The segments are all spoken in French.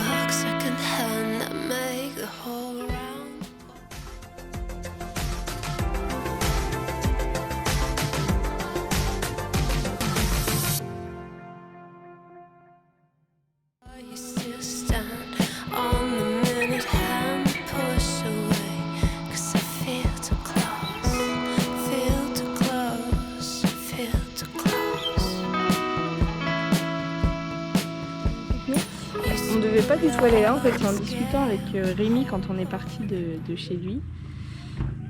clock second hand that make the whole round. You still stand on the minute hand push away 'cause I feel too close, feel too close, feel too close. On devait pas du tout aller là en fait, en discutant avec Rémi quand on est parti de chez lui.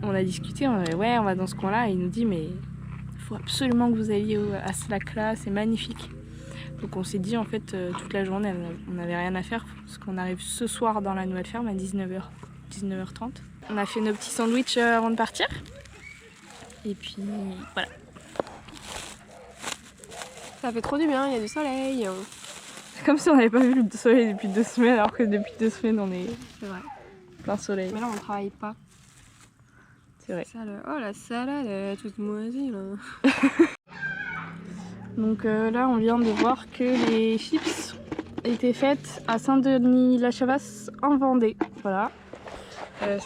On a discuté, on a dit ouais on va dans ce coin là et il nous dit mais il faut absolument que vous alliez à ce lac là, c'est magnifique. Donc on s'est dit en fait toute la journée on n'avait rien à faire parce qu'on arrive ce soir dans la nouvelle ferme à 19h30. On a fait nos petits sandwichs avant de partir. Et puis voilà. Ça fait trop du bien, il y a du soleil. C'est comme si on n'avait pas vu le soleil depuis 2 semaines alors que depuis 2 semaines on est plein soleil. Mais là on travaille pas. C'est vrai. Ça, oh la salade elle est toute moisie là. Donc là on vient de voir que les chips étaient faites à Saint-Denis-la-Chavasse en Vendée. Voilà.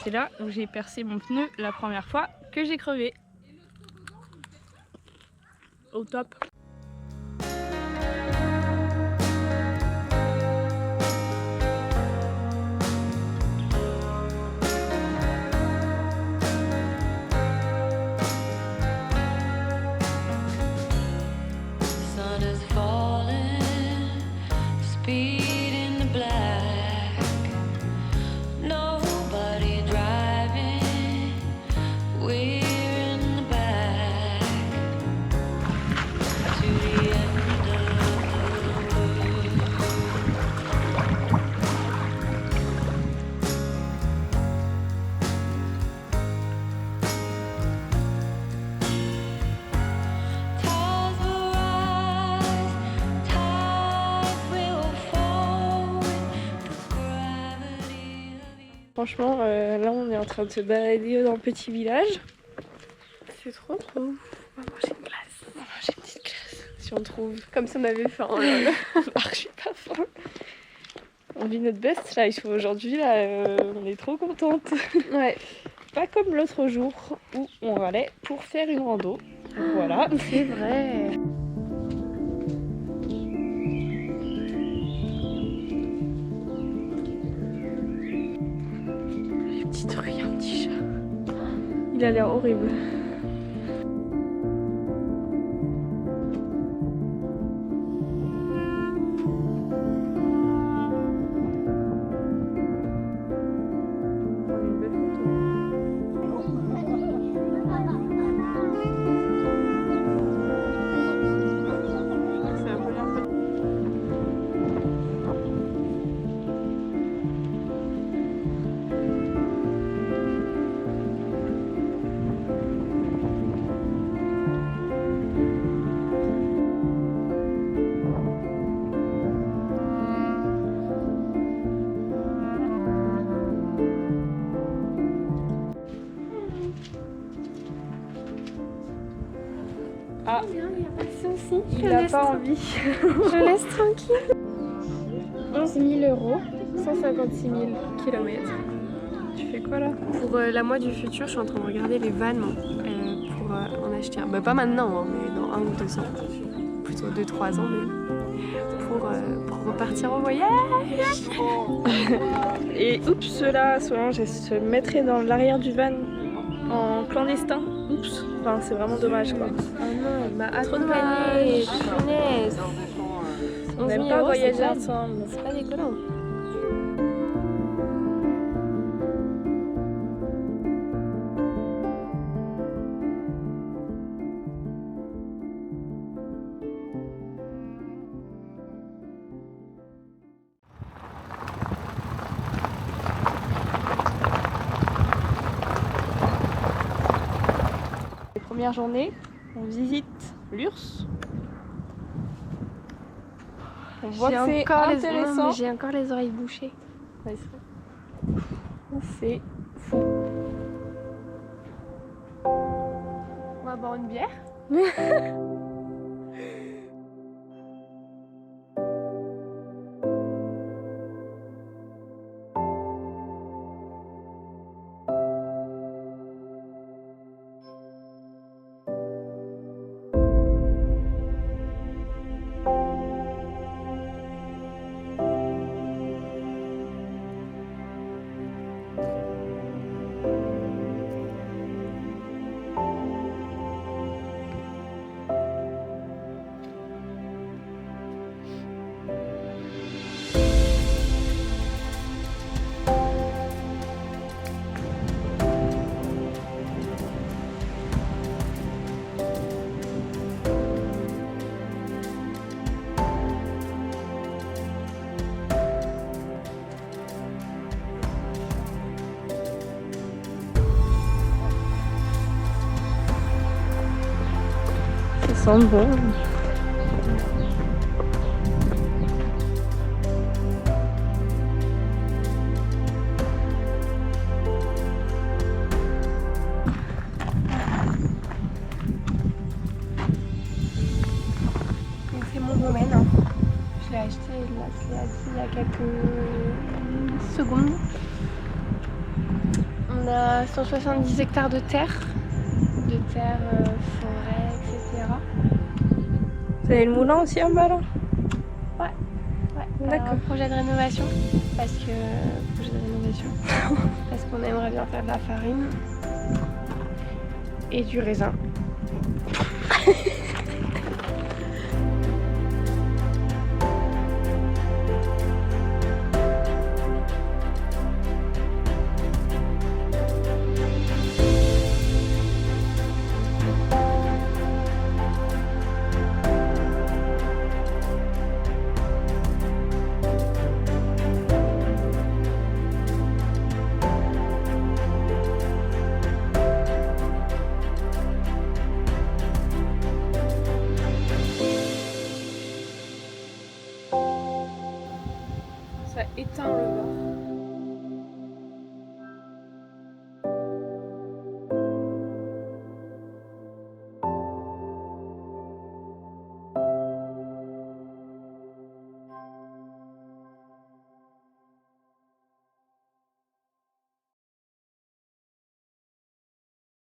C'est là où j'ai percé mon pneu la première fois que j'ai crevé. Au top. Sun is falling, speed in the black. Nobody driving, we're in the back. To the end of the world. Tides will rise, tides will fall with the gravity of you. Franchement là on est en train de se balader dans le petit village. C'est trop ouf. On va manger une glace. On va manger une petite glace. Si on trouve. Comme si on avait faim. Alors j'ai pas faim. On vit notre best life aujourd'hui là, on est trop contente. Ouais, Pas comme l'autre jour où on allait pour faire une rando. Voilà. c'est vrai. Une petite truie, un petit chat. Il a l'air horrible. Ah, Il y a pas de soucis, il a pas envie. je laisse tranquille. 11 000 €, 156 000 km. Tu fais quoi là? Pour la moi du futur, je suis en train de regarder les vannes pour en acheter un. Bah, pas maintenant, hein, mais dans 1 ou 2 ans. Plutôt 2-3 ans même. Pour repartir en voyage. Et oups là, Solange elle se mettrait dans l'arrière du van en clandestin. Oups, enfin c'est vraiment dommage quoi. Oh non, elle m'a Trop accompagnée. dommage. Punaise. On 11 n'aime 000 pas €, voyager c'est pas- ensemble. C'est pas déconnant. Première journée, on visite l'URSS. On voit que c'est intéressant. J'ai encore les oreilles bouchées. Ouais, c'est fou. On va boire une bière. sent bon. Donc c'est mon domaine. Hein. Je l'ai acheté il y a quelques secondes. On a 170 hectares de terre, forêt, etc. Vous avez le moulin aussi en bas là? Ouais, D'accord. un projet de rénovation, parce qu'on aimerait bien faire de la farine et du raisin. Ça éteint le bar.